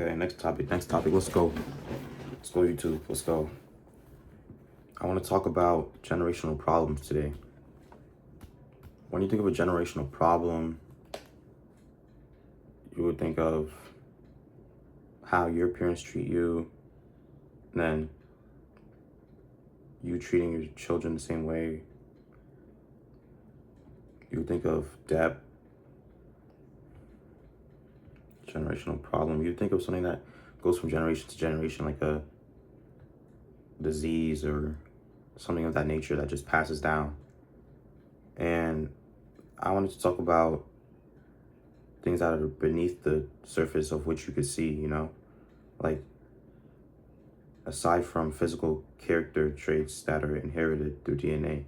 Okay, next topic. Let's go. Let's go, YouTube. Let's go. I want to talk about generational problems today. When you think of a generational problem, you would think of how your parents treat you, and then you treating your children the same way. You would think of debt, generational problem. You think of something that goes from generation to generation, like a disease or something of that nature that just passes down. And I wanted to talk about things that are beneath the surface of which you could see, like aside from physical character traits that are inherited through DNA,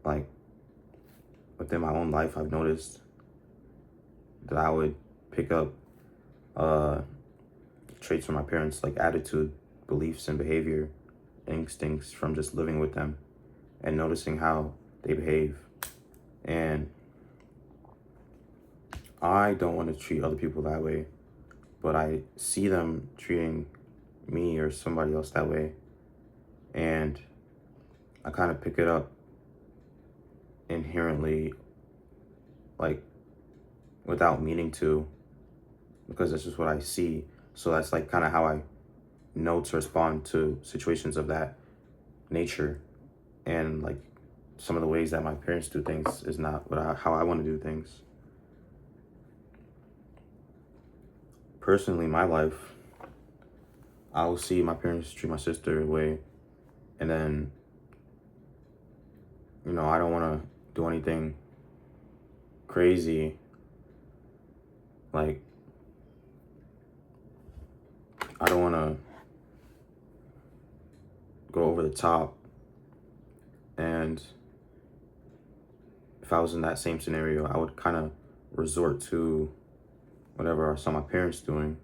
like within my own life, I've noticed that I would pick up traits from my parents, like attitude, beliefs, and behavior, instincts from just living with them and noticing how they behave. And I don't want to treat other people that way, but I see them treating me or somebody else that way, and I kind of pick it up inherently, like without meaning to, because that's just what I see. So that's like kind of how I know to respond to situations of that nature. And like some of the ways that my parents do things is not how I want to do things. Personally, in my life, I will see my parents treat my sister away, and then, I don't want to do anything crazy. Like, I don't want to go over the top. And if I was in that same scenario, I would kind of resort to whatever I saw my parents doing,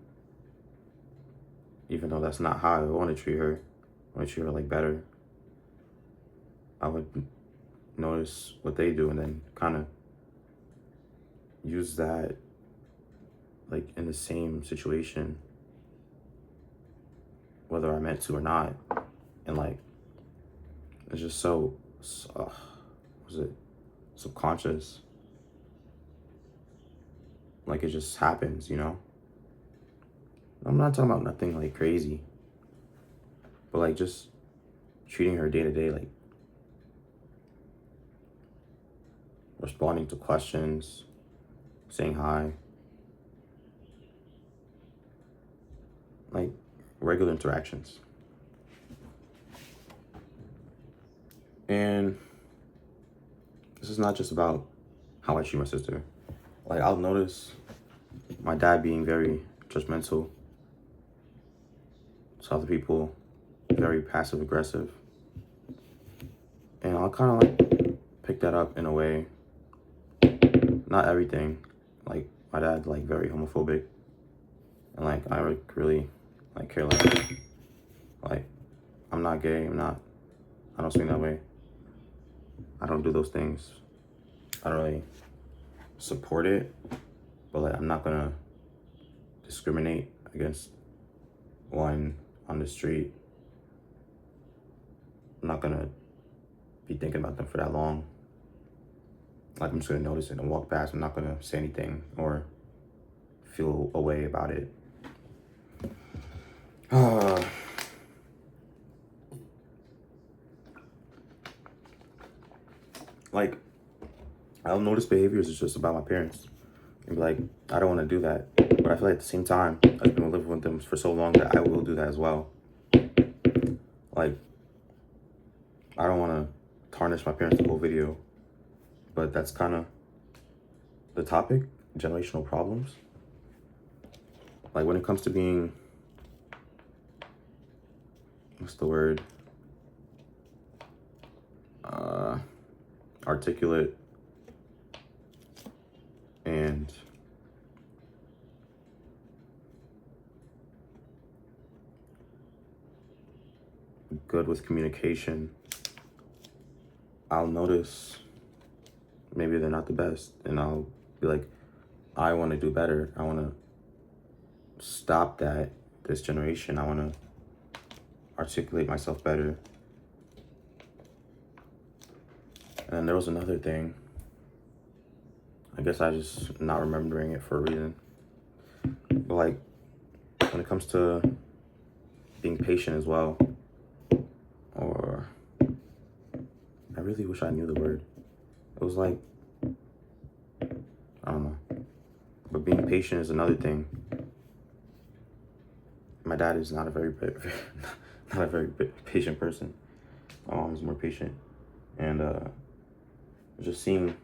even though that's not how I want to treat her. I want to treat her like better. I would notice what they do and then kind of use that like in the same situation, whether I meant to or not. And like, it's just so was it subconscious? Like it just happens, I'm not talking about nothing like crazy, but like just treating her day to day, like responding to questions, saying hi, like regular interactions. And this is not just about how I treat my sister. Like I'll notice my dad being very judgmental to other people, very passive aggressive. And I'll kind of like pick that up in a way. Not everything. Like my dad like very homophobic, and like I would really like care less. Like I'm not gay. I don't swing that way. I don't do those things. I don't really support it, but like I'm not gonna discriminate against one on the street. I'm not gonna be thinking about them for that long. Like I'm just gonna notice it and walk past. I'm not gonna say anything or feel a way about it. Like I'll notice behaviors is just about my parents and be like, I don't want to do that, but I feel like at the same time I've been living with them for so long that I will do that as well. Like I don't want to tarnish my parents the whole video, but that's kind of the topic, generational problems. Like when it comes to being, what's the word? Articulate and good with communication, I'll notice maybe they're not the best, and I'll be like, I want to do better. I want to stop that this generation. I want to articulate myself better. And then there was another thing. I guess I just not remembering it for a reason. But like, when it comes to being patient as well, or I really wish I knew the word. It was like, I don't know. But being patient is another thing. My dad is not a very patient person. My mom is more patient. And just seeing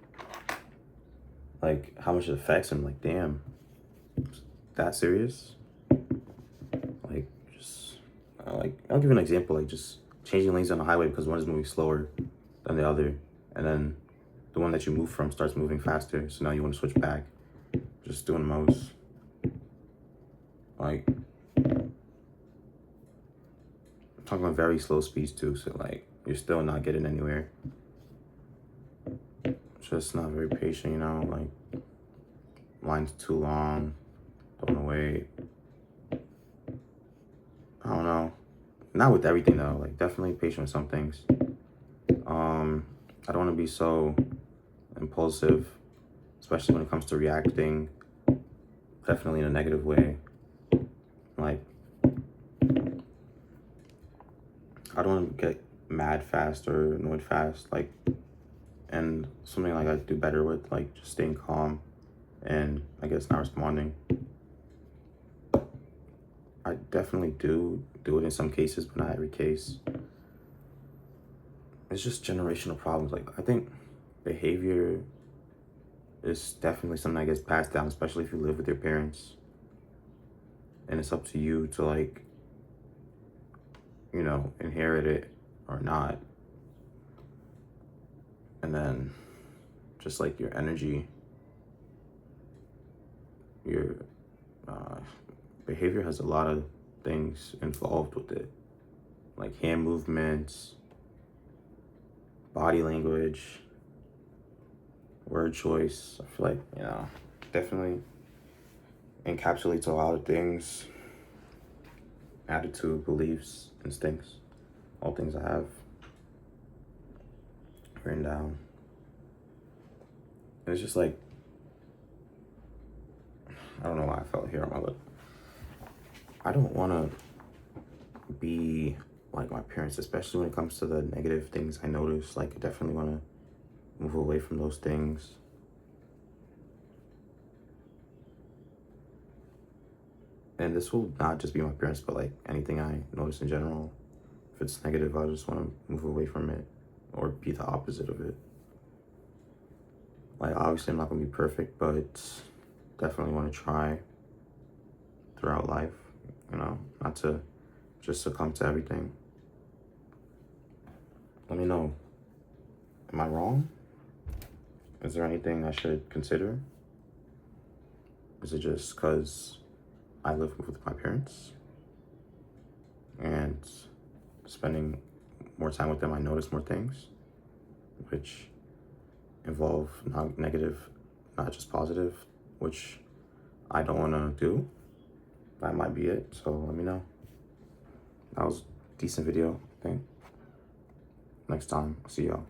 like how much it affects him, like damn, that serious? Like just like I'll give you an example, like just changing lanes on the highway because one is moving slower than the other, and then the one that you move from starts moving faster, so now you want to switch back. Just doing the most. Like I'm talking about very slow speeds too, so like you're still not getting anywhere. Just not very patient, you know, like lines too long, don't wanna wait. I don't know. Not with everything though, like definitely patient with some things. I don't wanna be so impulsive, especially when it comes to reacting, definitely in a negative way. Like, I don't wanna get mad fast or annoyed fast, like, and something like I do better with, like just staying calm and I guess not responding. I definitely do it in some cases, but not every case. It's just generational problems. Like I think behavior is definitely something that gets passed down, especially if you live with your parents. And it's up to you to like, you know, inherit it or not. And then just like your energy, your behavior has a lot of things involved with it, like hand movements, body language, word choice. I feel like, you know, definitely encapsulates a lot of things. Attitude, beliefs, instincts, all things I have written down. It's just like, I don't know why I felt here on my lip. I don't want to be like my parents, especially when it comes to the negative things I notice. Like, I definitely want to move away from those things. And this will not just be my parents, but like anything I notice in general. If it's negative, I just want to move away from it or be the opposite of it. Like, obviously, I'm not going to be perfect, but definitely want to try throughout life, you know, not to just succumb to everything. Let me know. Am I wrong? Is there anything I should consider? Is it just because I live with my parents and spending more time with them, I notice more things, which involve not negative, not just positive, which I don't want to do. That might be it. So let me know. That was a decent video, I think. Next time, I'll see y'all.